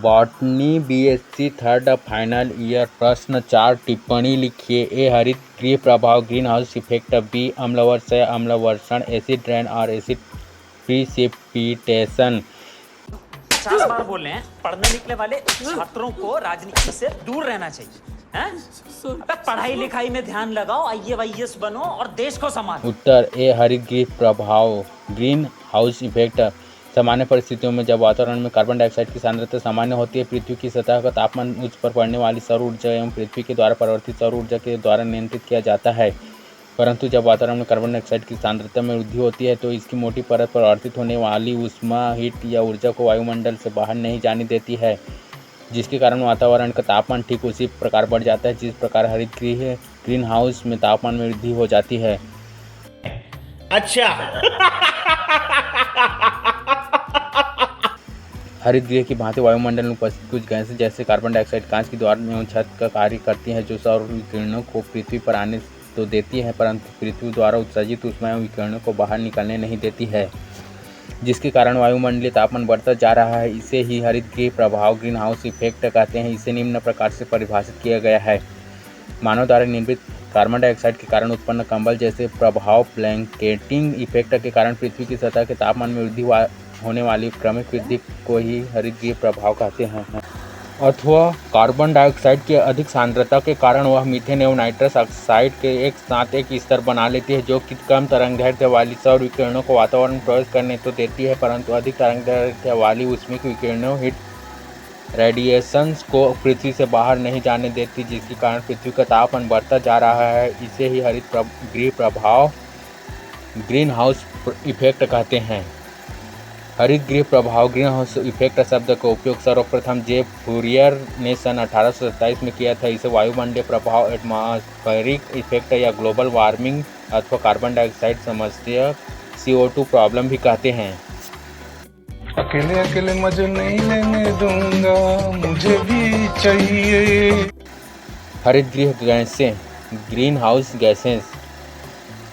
Botany BSc third final year प्रश्न 4 टिप्पणी लिखिए। ए हरित गृह प्रभाव ग्रीन हाउस इफेक्ट, बी अम्लवर्षा अम्लवर्षण, एसिड रेन और एसिड प्रिसिपिटेशन। 50 बार बोल रहे हैं, पढ़ने निकले वाले छात्रों को राजनीति से दूर रहना चाहिए हैं? अबे पढ़ाई लिखाई में ध्यान लगाओ, आईएएस बनो और देश को संभालो। उत्तर ए हरित गृह प्रभाव ग्रीन हाउस इफेक्ट। सामान्य परिस्थितियों में जब वातावरण में कार्बन डाइऑक्साइड की सांद्रता सामान्य होती है, पृथ्वी की सतह का तापमान उच्च पर पड़ने वाली सौर ऊर्जा एवं पृथ्वी के द्वारा परिवर्तित सौर ऊर्जा के द्वारा नियंत्रित किया जाता है। परंतु जब वातावरण में कार्बन डाइऑक्साइड की सांद्रता में वृद्धि होती है तो इसकी मोटी परत परिवर्तित होने वाली ऊष्मा हीट या ऊर्जा को वायुमंडल से बाहर नहीं जाने देती है, जिसके कारण वातावरण का तापमान ठीक उसी प्रकार बढ़ जाता है जिस प्रकार हरित गृह ग्रीन हाउस में तापमान में वृद्धि हो जाती है। अच्छा। हरित गृह की भांति वायुमंडल में उपस्थित कुछ गैसें जैसे कार्बन डाइऑक्साइड कांच की द्वार एवं छत का कार्य करती हैं, जो सौर विकिरणों को पृथ्वी पर आने तो देती है परंतु पृथ्वी द्वारा उत्सर्जित ऊष्मा एवं विकिरणों को बाहर निकलने नहीं देती है, जिसके कारण वायुमंडलीय तापमान बढ़ता जा रहा है। इसे ही हरित गृह प्रभाव ग्रीन हाउस इफेक्ट कहते हैं। इसे निम्न प्रकार से परिभाषित किया गया है। मानव द्वारा निर्मित कार्बन डाइऑक्साइड के कारण उत्पन्न कंबल जैसे प्रभाव ब्लैंकेटिंग इफेक्ट के कारण पृथ्वी की सतह के तापमान में वृद्धि होने वाली क्रमिक वृद्धि को ही हरित गृह प्रभाव कहते हैं। अथवा कार्बन डाइऑक्साइड की अधिक सांद्रता के कारण वह मीथेन एवं नाइट्रस ऑक्साइड के एक साथ एक स्तर बना लेती है, जो कि कम तरंगदैर्घ्य वाली सौर विकिरणों को वातावरण में प्रवेश करने तो देती है परंतु अधिक तरंगदैर्घ्य वाली ऊष्मिक विकिरणों हीट रेडिएशंस को पृथ्वी से बाहर नहीं जाने देती, जिसके कारण पृथ्वी का तापमान बढ़ता जा रहा है। इसे ही हरित गृह प्रभाव ग्रीन हाउस इफेक्ट कहते हैं। हरित गृह प्रभाव ग्रीन हाउस इफेक्ट शब्द का उपयोग सर्वप्रथम जे फूरियर ने सन 1827 में किया था। इसे वायुमंडलीय प्रभाव, एटमॉस्फेरिक इफेक्ट या ग्लोबल वार्मिंग अथवा कार्बन डाइऑक्साइड समस्या CO2 प्रॉब्लम भी कहते हैं। अकेले अकेले मजे नहीं लेने दूंगा, मुझे भी चाहिए। हरित गृह गैसें ग्रीन हाउस गैसेस।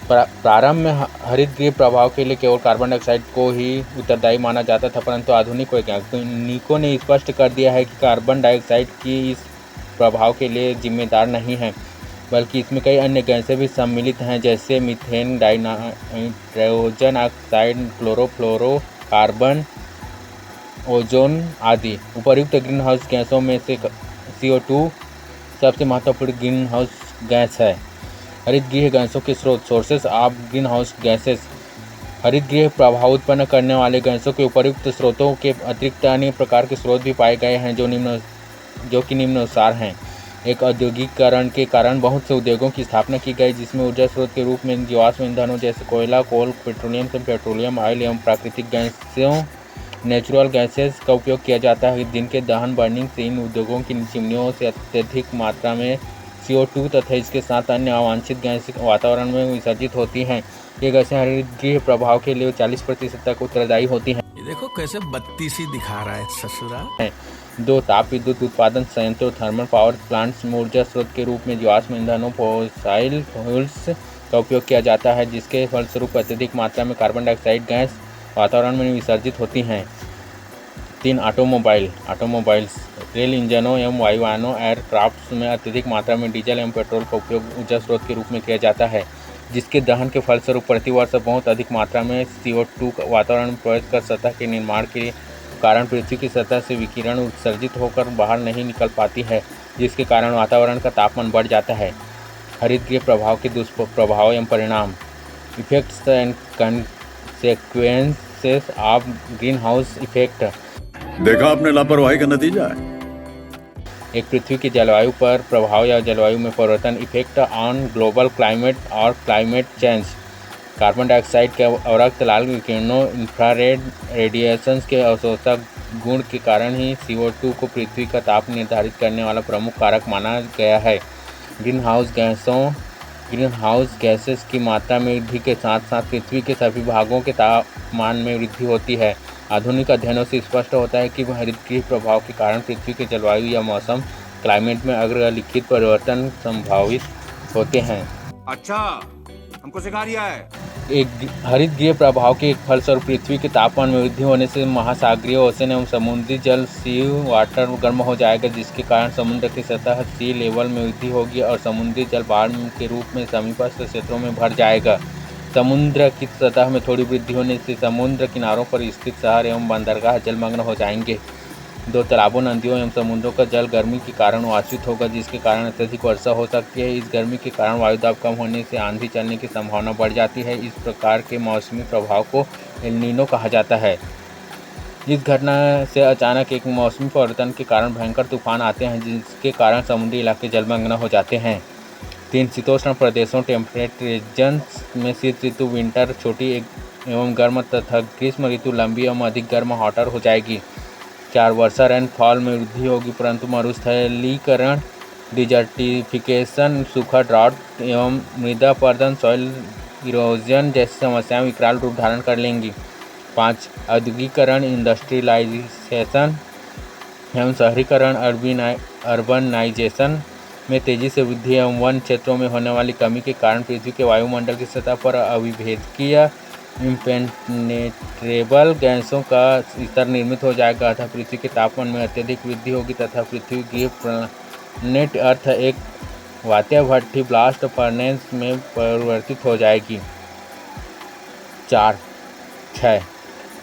प्रारंभ में हरित गृह प्रभाव के लिए केवल कार्बन डाइऑक्साइड को ही उत्तरदायी माना जाता था, परंतु आधुनिक वैज्ञानिकों ने स्पष्ट कर दिया है कि कार्बन डाइऑक्साइड की इस प्रभाव के लिए जिम्मेदार नहीं है, बल्कि इसमें कई अन्य गैसें भी सम्मिलित हैं जैसे methane, nitrogen oxide, chlorofluorocarbon, ozone आदि। उपर्युक्त ग्रीन हाउस गैसों में से CO2 सबसे महत्वपूर्ण ग्रीन हाउस गैस है। हरित गृह गैसों के स्रोत sources of green house gases. हरित गृह प्रभाव उत्पन्न करने वाले गैसों के उपर्युक्त स्रोतों के अतिरिक्त अन्य प्रकार के स्रोत भी पाए गए हैं जो कि निम्नानुसार हैं। एक औद्योगिकीकरण के कारण बहुत से उद्योगों की स्थापना की गई, जिसमें ऊर्जा स्रोत के रूप में जीवाश्म ईंधनों जैसे कोयला, कोल, पेट्रोलियम ऑयल एवं प्राकृतिक गैसों नेचुरल गैसेस का उपयोग किया जाता है, जिनके दहन बर्निंग से इन उद्योगों की चिमनियों से अत्यधिक मात्रा में CO2 तथा इसके साथ अन्य अवांछित गैसें वातावरण में विसर्जित होती हैं। ये गैसें हरित गृह प्रभाव के लिए 40% तक उत्तरदायी होती हैं। ये देखो कैसे बत्तीसी दिखा रहा है ससुरा। 2 ताप विद्युत उत्पादन संयंत्रों थर्मल पावर प्लांट्स में ऊर्जा स्रोत के रूप में जीवाश्म ईंधनों फॉसिल फ्यूल्स का उपयोग किया जाता है, जिसके फलस्वरूप अत्यधिक मात्रा में कार्बन डाइऑक्साइड गैस वातावरण में विसर्जित होती हैं। 3 ऑटोमोबाइल्स रेल इंजनों एवं वायुयानों एयरक्राफ्ट्स में अत्यधिक मात्रा में डीजल एवं पेट्रोल का उपयोग ऊर्जा स्रोत के रूप में किया जाता है, जिसके दहन के फलस्वरूप प्रतिवर्ष बहुत अधिक मात्रा में CO2 वातावरण में प्रवेश कर सतह के निर्माण के कारण पृथ्वी की सतह से विकिरण उत्सर्जित होकर बाहर नहीं निकल पाती है, जिसके कारण वातावरण का तापमान बढ़ जाता है। हरित गृह प्रभाव के दुष्प्रभाव एवं परिणाम। Effects and consequences of greenhouse effect. देखा आपने लापरवाही का नतीजा है। एक पृथ्वी की जलवायु पर प्रभाव या जलवायु में परिवर्तन। इफेक्ट ऑन ग्लोबल क्लाइमेट और क्लाइमेट चेंज। कार्बन डाइऑक्साइड के अवरक्त लाल विकिरणों इंफ्रारेड रेडिएशंस के अवशोषक गुण के कारण ही CO2 को पृथ्वी का ताप निर्धारित करने वाला प्रमुख कारक माना गया है। ग्रीन हाउस गैसेस की मात्रा में वृद्धि के साथ साथ पृथ्वी के सभी भागों के तापमान में वृद्धि होती है। आधुनिक अध्ययनों से स्पष्ट होता है कि हरित गृह प्रभाव के कारण पृथ्वी के जलवायु या मौसम क्लाइमेट में अग्रलिखित परिवर्तन संभावित होते हैं। अच्छा, हमको सिखा रिया है। एक हरित गृह प्रभाव के एक फलस्वरूप पृथ्वी के तापमान में वृद्धि होने से महासागरीय ओशन एवं समुद्री जल सी वाटर गर्म हो जाएगा, जिसके कारण समुद्र की सतह सी लेवल में वृद्धि होगी और समुद्री जल बाढ़ के रूप में समीपस्थ क्षेत्रों में भर जाएगा। समुद्र की सतह में थोड़ी वृद्धि होने से समुद्र किनारों पर स्थित शहर एवं बंदरगाह जलमग्न हो जाएंगे। 2 तालाबों, नदियों एवं समुद्रों का जल गर्मी के कारण वाष्पित होगा, जिसके कारण अत्यधिक वर्षा हो सकती है। इस गर्मी के कारण वायुदाब कम होने से आंधी चलने की संभावना बढ़ जाती है। इस प्रकार के मौसमी प्रभाव को एल नीनो कहा जाता है। इस घटना से अचानक एक मौसमी परिवर्तन के कारण भयंकर तूफान आते हैं, जिसके कारण समुद्री इलाके जलमग्न हो जाते हैं। 3 शीतोष्ण प्रदेशों टेम्परेट रीजन्स में शीत ऋतु विंटर छोटी एवं गर्म तथा ग्रीष्म ऋतु लंबी एवं अधिक गर्म हॉटर हो जाएगी। 4 वर्षा रेनफॉल में वृद्धि होगी, परंतु मरुस्थलीकरण, डिजर्टिफिकेशन, सूखा, ड्राउट एवं मृदा अपरदन, सॉइल इरोजन जैसी समस्याएं विकराल रूप धारण कर लेंगी। 5 औद्योगिकरण, इंडस्ट्रियलाइजेशन एवं शहरीकरण, अर्बनाइजेशन में तेजी से वृद्धि एवं वन क्षेत्रों में होने वाली कमी के कारण पृथ्वी के वायुमंडल की सतह पर अविभेदकीय इम्पेनेट्रेबल गैसों का स्तर निर्मित हो जाएगा तथा पृथ्वी के तापमान में अत्यधिक वृद्धि होगी तथा पृथ्वी गृह प्लैनेट अर्थ एक वात्या भट्टी ब्लास्ट फर्नेस में परिवर्तित हो जाएगी। 6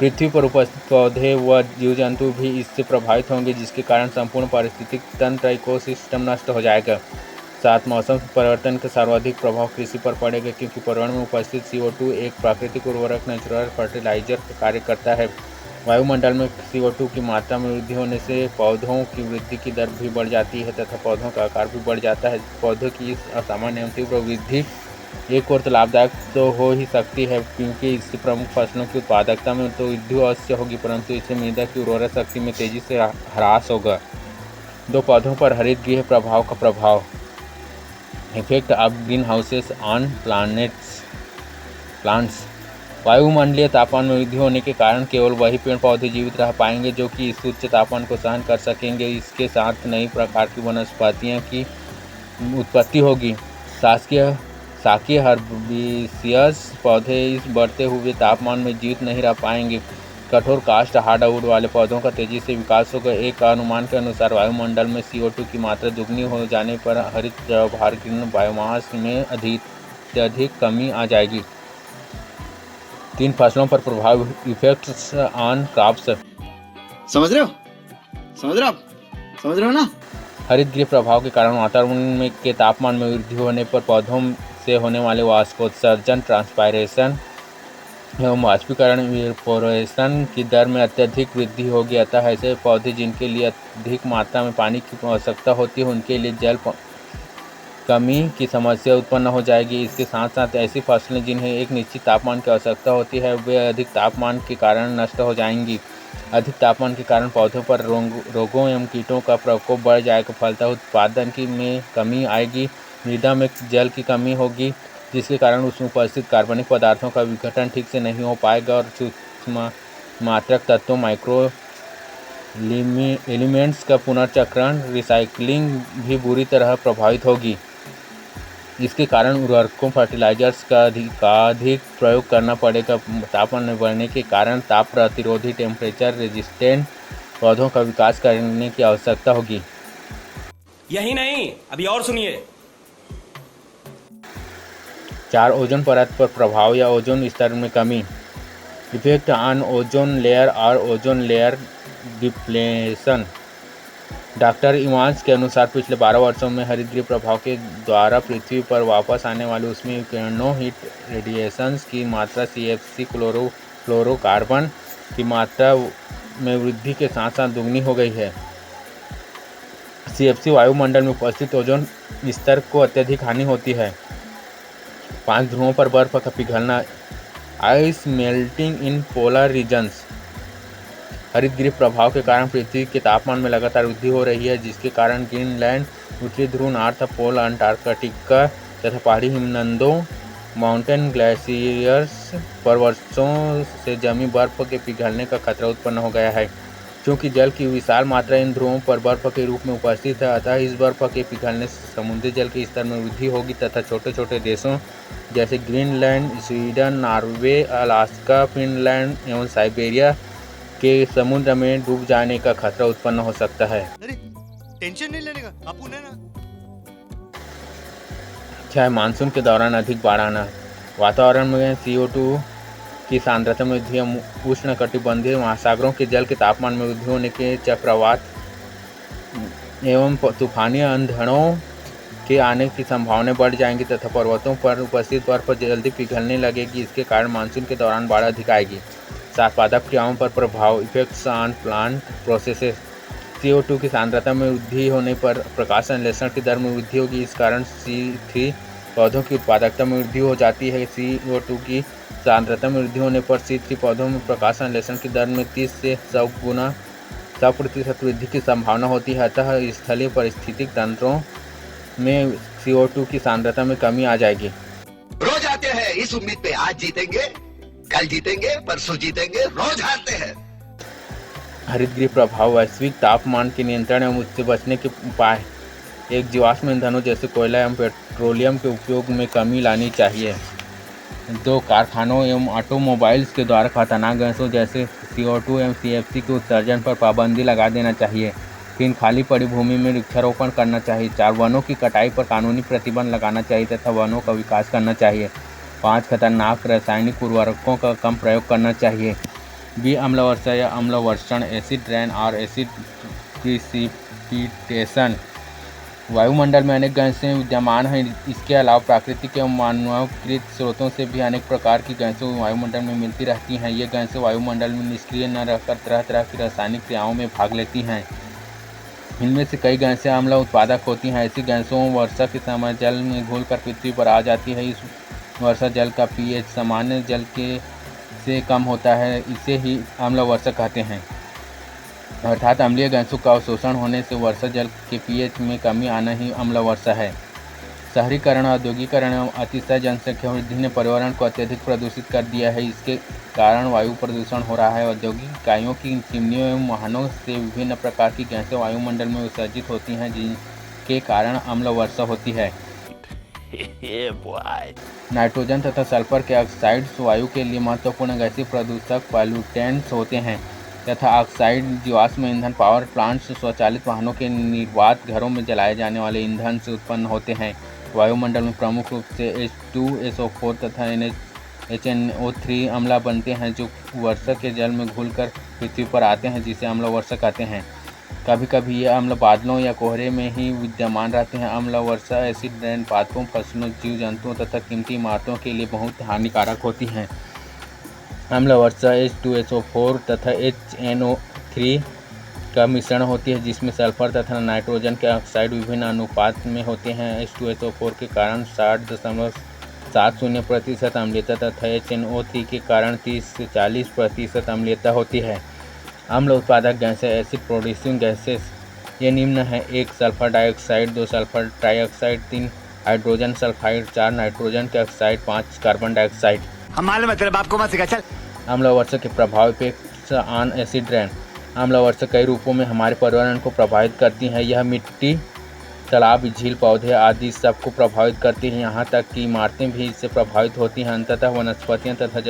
पृथ्वी पर उपस्थित पौधे व जीव जंतु भी इससे प्रभावित होंगे, जिसके कारण संपूर्ण पारिस्थितिक तंत्र इकोसिस्टम नष्ट हो जाएगा। 7 मौसम परिवर्तन का सर्वाधिक प्रभाव कृषि पर पड़ेगा, क्योंकि पर्यावरण में उपस्थित CO2 एक प्राकृतिक उर्वरक नेचुरल फर्टिलाइजर का कार्य करता है। वायुमंडल में CO2 की मात्रा में वृद्धि होने से पौधों की वृद्धि की दर भी बढ़ जाती है तथा पौधों का आकार भी बढ़ जाता है। पौधों की इस असामान्य एवं तीव्र वृद्धि एक और तो लाभदायक तो हो ही सकती है, क्योंकि इससे प्रमुख फसलों की उत्पादकता में तो वृद्धि अवश्य होगी, परंतु इससे मृदा की उर्वरक शक्ति में तेजी से ह्रास होगा। 2 पौधों पर हरित गृह प्रभाव का प्रभाव। Effect of green houses on plants. वायुमंडलीय तापमान में वृद्धि होने के कारण केवल वही पेड़ पौधे जीवित रह पाएंगे जो कि इस उच्च तापमान को सहन कर सकेंगे। इसके साथ नई प्रकार की वनस्पतियों की उत्पत्ति होगी। शाकीय हर्बिसियस पौधे इस बढ़ते हुए तापमान में जीवित नहीं रह पाएंगे। कठोर कास्ट हार्डवुड वाले पौधों का तेजी से विकास होगा। एक अनुमान के अनुसार वायुमंडल में CO2 की मात्रा दुगनी हो जाने पर हरित जैवभार ग्रीन बायोमास में अत्यधिक कमी आ जाएगी। 3 फसलों पर प्रभाव। Effects on crops. समझ रहे हो ना? हरित गृह प्रभाव के कारण वातावरण के तापमान में वृद्धि होने पर पौधों से होने वाले वाष्पोत्सर्जन, ट्रांसपायरेशन एवं वाष्पीकरण, इवेपोरेशन की दर में अत्यधिक वृद्धि होगी। अतः ऐसे पौधे जिनके लिए अधिक मात्रा में पानी की आवश्यकता होती है, उनके लिए जल कमी की समस्या उत्पन्न हो जाएगी। इसके साथ साथ ऐसी फसलें जिन्हें एक निश्चित तापमान की आवश्यकता होती है, वे अधिक तापमान के कारण नष्ट हो जाएंगी। अधिक तापमान के कारण पौधों पर रोगों एवं कीटों का प्रकोप बढ़ जाएगा। फलतः उत्पादन में कमी आएगी। मृदा में जल की कमी होगी, जिसके कारण उसमें उपस्थित कार्बनिक पदार्थों का विघटन ठीक से नहीं हो पाएगा और सूक्ष्म मात्रक तत्वों माइक्रो एलिमेंट्स का पुनर्चक्रण, रिसाइकलिंग भी बुरी तरह प्रभावित होगी। इसके कारण उर्वरकों, फर्टिलाइजर्स का अधिक प्रयोग करना पड़ेगा। तापमान में बढ़ने के कारण ताप प्रतिरोधी, टेम्परेचर रेजिस्टेंट पौधों का विकास करने की आवश्यकता होगी। यही नहीं, अभी और सुनिए। 4 ओजोन परत पर प्रभाव या ओजोन स्तर में कमी। इफेक्ट ऑन ओजोन लेयर और ozone layer depletion. Doctor Evans के अनुसार पिछले 12 वर्षों में हरितगृह प्रभाव के द्वारा पृथ्वी पर वापस आने वाले ऊष्मीय किरणों, हीट रेडिएशंस की मात्रा, CFC क्लोरोफ्लोरोकार्बन की मात्रा में वृद्धि के साथ साथ दुगनी हो गई है। CFC वायुमंडल में उपस्थित ओजोन स्तर को अत्यधिक हानि होती है। 5 ध्रुवों पर बर्फ का पिघलना। Ice melting in polar regions. हरितगृह प्रभाव के कारण पृथ्वी के तापमान में लगातार वृद्धि हो रही है, जिसके कारण ग्रीनलैंड, उत्तरी ध्रुव, नॉर्थ पोल, अंटार्कटिका तथा पहाड़ी हिमनदों, माउंटेन ग्लेशियर्स पर वर्षों से जमी बर्फ के पिघलने का खतरा उत्पन्न हो गया है। चूँकि जल की विशाल मात्रा इन ध्रुवों पर बर्फ के रूप में उपस्थित है, अतः इस बर्फ के पिघलने से समुद्री जल के स्तर में वृद्धि होगी तथा छोटे छोटे देशों जैसे Greenland, Sweden, Norway, Alaska, Finland एवं साइबेरिया के समुद्र में डूब जाने का खतरा उत्पन्न हो सकता है। टेंशन नहीं लेने का, आप उन्हें ना। चाहे मानसून के दौरान अधिक बाढ़ आना, वातावरण में CO2 की सांद्रता में वृद्धि, उष्णकटिबंधीय महासागरों के जल के तापमान में वृद्धि होने के, चक्रवात एवं तूफानी अंधड़ों के आने की संभावनाएं बढ़ जाएंगी तथा पर्वतों पर उपस्थित बर्फ जल्दी पिघलने लगेगी। इसके कारण मानसून के दौरान बाढ़ अधिक आएगी। साथ पादप क्रियाओं पर प्रभाव, effects on plant processes. CO2 की सांद्रता में वृद्धि होने पर प्रकाश संश्लेषण की दर में वृद्धि होगी। इस कारण C3 पौधों की उत्पादकता में वृद्धि हो जाती है। CO2 की सांद्रता में वृद्धि होने पर C3 पौधों में प्रकाश संश्लेषण की दर में 30 से 100% वृद्धि की संभावना होती है। अतः स्थलीय पारिस्थितिक तंत्रों में CO2 की सांद्रता में कमी आ जाएगी। रोज आते हैं इस उम्मीद पे, आज जीतेंगे, कल जीतेंगे, परसों जीतेंगे, रोज हारते हैं। हरितगृह प्रभाव, वैश्विक तापमान के नियंत्रण एवं उससे बचने के उपाय। एक जीवाश्म ईंधनों जैसे कोयला एवं पेट्रोलियम के उपयोग में कमी लानी चाहिए। 2 कारखानों एवं ऑटोमोबाइल्स के द्वारा खतरनाक गैसों जैसे CO2 एवं CFC के उत्सर्जन पर पाबंदी लगा देना चाहिए। 3 खाली पड़ी भूमि में वृक्षारोपण करना चाहिए। 4 वनों की कटाई पर कानूनी प्रतिबंध लगाना चाहिए तथा वनों का विकास करना चाहिए। 5 खतरनाक रासायनिक उर्वरकों का कम प्रयोग करना चाहिए। अम्ल वर्षा या अम्ल वर्षण, एसिड रेन और एसिड प्रिसिपिटेशन। वायुमंडल में अनेक गैसें विद्यमान हैं। इसके अलावा प्राकृतिक एवं मानवकृत स्रोतों से भी अनेक प्रकार की गैसें वायुमंडल में मिलती रहती हैं। ये गैसें वायुमंडल में निष्क्रिय न रहकर तरह तरह की रासायनिक क्रियाओं में भाग लेती हैं। इनमें से कई गैसें अम्ल उत्पादक होती हैं। ऐसी गैसों वर्षा के समय जल में घुलकर पृथ्वी पर आ जाती है। इस वर्षा जल का pH सामान्य जल के से कम होता है, इसे ही अम्ल वर्षा कहते हैं। अर्थात अम्लीय गैसों का अवशोषण होने से वर्षा जल के pH में कमी आना ही अम्ल वर्षा है। शहरीकरण, औद्योगिकरण एवं अतिशय जनसंख्या वृद्धि ने पर्यावरण को अत्यधिक प्रदूषित कर दिया है। इसके कारण वायु प्रदूषण हो रहा है। औद्योगिक इकाइयों की चिमनियों एवं वाहनों से विभिन्न प्रकार की गैसें वायुमंडल में विसर्जित होती हैं, जिनके कारण अम्ल वर्षा होती है। नाइट्रोजन तथा सल्फर के ऑक्साइड्स वायु के लिए महत्वपूर्ण गैसीय प्रदूषक पॉल्यूटेंट्स होते हैं तथा ऑक्साइड जीवाश्म ईंधन पावर प्लांट्स, स्वचालित वाहनों के निर्वात, घरों में जलाए जाने वाले ईंधन से उत्पन्न होते हैं। वायुमंडल में प्रमुख रूप से H2SO4 तथा HNO3 अम्ल बनते हैं, जो वर्षा के जल में घुलकर पृथ्वी पर आते हैं, जिसे अम्ल वर्षा कहते हैं। कभी कभी ये अम्ल बादलों या कोहरे में ही विद्यमान रहते हैं। अम्ल वर्षा एसिड रेन पादपों, फसलों, जीव जंतुओं तथा कीमती इमारतों के लिए बहुत हानिकारक होती हैं। अम्ल वर्षा H2SO4 तथा HNO3 का मिश्रण होती है, जिसमें सल्फर तथा नाइट्रोजन के ऑक्साइड विभिन्न अनुपात में होते हैं। H2SO4 के कारण 60.70% अम्लीयता तथा HNO3 के कारण 30 से 40% अम्लीयता होती है। अम्ल उत्पादक गैसें, एसिड प्रोड्यूसिंग गैसेस ये निम्न हैं: 1 sulphur dioxide, 2 sulphur trioxide, 3 hydrogen sulphide, 4 nitrogen के ऑक्साइड, 5 कार्बन डाइऑक्साइड। हम मालूम है तेरे बाप को मत सिखा, चल। अम्ल वर्षा के प्रभाव, इफेक्ट्स ऑन एसिड रेन। अम्ल वर्षा कई रूपों में हमारे पर्यावरण को प्रभावित करती है। यह मिट्टी, तालाब, झील, पौधे आदि सबको प्रभावित करती है। यहाँ तक कि इमारतें भी इससे प्रभावित होती हैं। अंततः वनस्पतियाँ तथा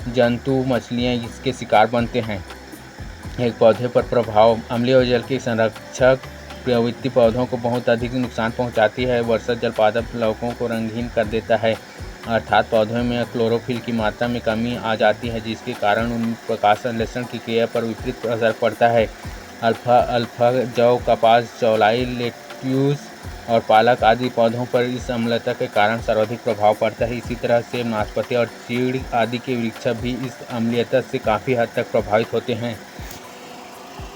जंतु, मछलियाँ इसके शिकार बनते हैं। एक पौधे पर प्रभाव, अम्लीय जल की संरक्षक प्रवृत्ति पौधों को बहुत अधिक नुकसान पहुंचाती है। वर्षा जल पादप लवकों को रंगहीन कर देता है, अर्थात पौधों में क्लोरोफिल की मात्रा में कमी आ जाती है, जिसके कारण उन प्रकाश संश्लेषण की क्रिया पर विपरीत असर पड़ता है। अल्फा जौ, कपास, चौलाई, लेट्यूस और पालक आदि पौधों पर इस अम्लता के कारण सर्वाधिक प्रभाव पड़ता है। इसी तरह सेब, नाशपाती और चीड़ आदि के वृक्ष भी इस अम्लीयता से काफ़ी हद तक प्रभावित होते हैं।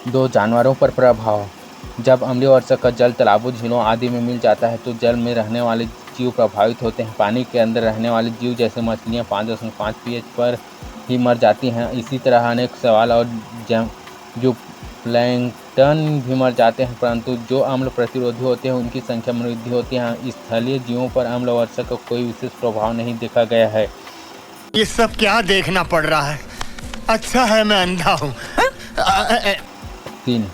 2 जानवरों पर प्रभाव। जब अम्लीय वर्षा का जल तालाबों, झीलों आदि में मिल जाता है तो जल में रहने वाले जीव प्रभावित होते हैं। पानी के अंदर रहने वाले जीव जैसे मछलियाँ 5.5 pH पर ही मर जाती हैं। इसी तरह अनेक शैवाल और जो प्लैंकटन भी मर जाते हैं, परंतु जो अम्ल प्रतिरोधी होते हैं उनकी संख्या में वृद्धि होती है। स्थलीय जीवों पर अम्ल वर्षा का कोई विशेष प्रभाव नहीं देखा गया है। ये सब क्या देखना पड़ रहा है? अच्छा है मैं अंधा हूँ। 3.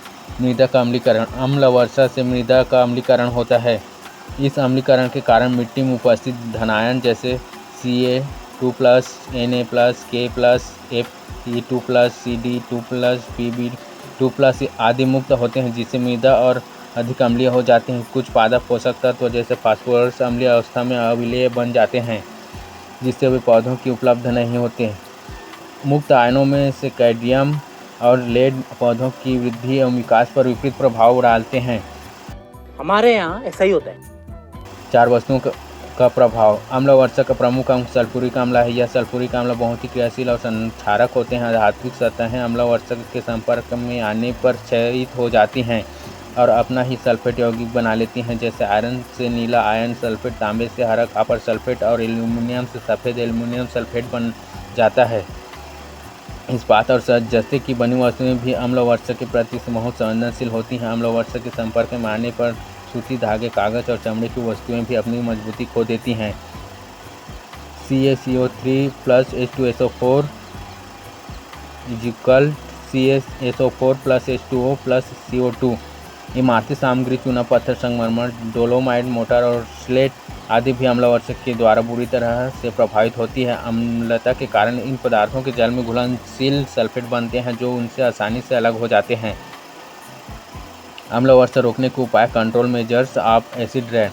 मृदा का अम्लीकरण। अम्ल वर्षा से मृदा का अम्लीकरण होता है। इस अम्लीकरण के कारण मिट्टी में उपस्थित धनायन जैसे Ca2+, Na+, K+, Fe2+, Cd2+, Pb2+ आदि मुक्त होते हैं, जिससे मृदा और अधिक अम्लीय हो जाते हैं। कुछ पादप पोषक तत्व जैसे फास्फोरस अम्लीय अवस्था में अविलेय बन जाते हैं, जिससे वे पौधों की उपलब्ध नहीं होते। मुक्त आयनों में से कैडमियम और लेड पौधों की वृद्धि एवं विकास पर विपरीत प्रभाव डालते हैं। हमारे यहाँ ऐसा ही होता है। 4 वस्तुओं का प्रभाव। अम्ल वर्षा का प्रमुख अंग सल्फ्यूरिक अम्ल है। यह सल्फ्यूरिक अम्ल बहुत ही क्रियाशील और संक्षारक होते हैं। धात्विक सतहें अम्ल वर्षा के संपर्क में आने पर क्षयित हो जाती हैं और अपना ही सल्फेट यौगिक बना लेती हैं, जैसे आयरन से नीला आयरन सल्फेट, तांबे से हरा कॉपर सल्फेट और एल्यूमिनियम से सफ़ेद एल्यूमिनियम सल्फेट बन जाता है। इस्पात और जस्ते की बनी वस्तुएं भी अम्ल वर्षा के प्रति बहुत संवेदनशील होती हैं। अम्ल वर्षा के संपर्क में आने पर सूती, धागे, कागज और चमड़े की वस्तुएं भी अपनी मजबूती खो देती हैं। CaCO3+H2SO4 CaSO4+H2O+CO2। इमारती सामग्री चूना पत्थर, संगमरमर, डोलोमाइट, मोटार और स्लेट आदि भी अम्ल वर्षा के द्वारा बुरी तरह से प्रभावित होती है। अम्लता के कारण इन पदार्थों के जल में घुलनशील सल्फेट बनते हैं, जो उनसे आसानी से अलग हो जाते हैं। अम्ल वर्षा रोकने के उपाय। Control measures of acid rain.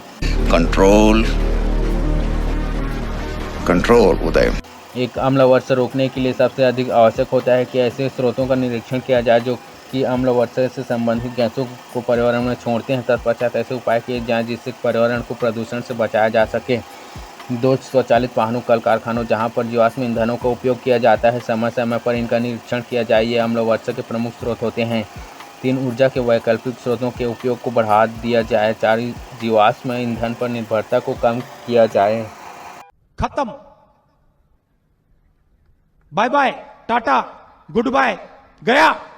Control उदय। एक अम्ल वर्षा रोकने के लिए सबसे अधिक आवश्यक होता है कि ऐसे स्रोतों का निरीक्षण किया जाए जो कि अम्ल वर्षा से संबंधित गैसों को पर्यावरण में छोड़ते हैं। तत्पश्चात ऐसे उपाय किए जाएं जिससे पर्यावरण को प्रदूषण से बचाया जा सके। 2 स्वचालित वाहनों, कल कारखानों जहां पर जीवाश्म ईंधनों का उपयोग किया जाता है, समय समय पर इनका निरीक्षण किया जाए। ये अम्ल वर्षा के प्रमुख स्रोत होते हैं। 3 ऊर्जा के वैकल्पिक स्रोतों के उपयोग को बढ़ा दिया जाए। 4 जीवाश्म ईंधन पर निर्भरता को कम किया जाए। खत्म। Bye bye, tata, good bye, गया।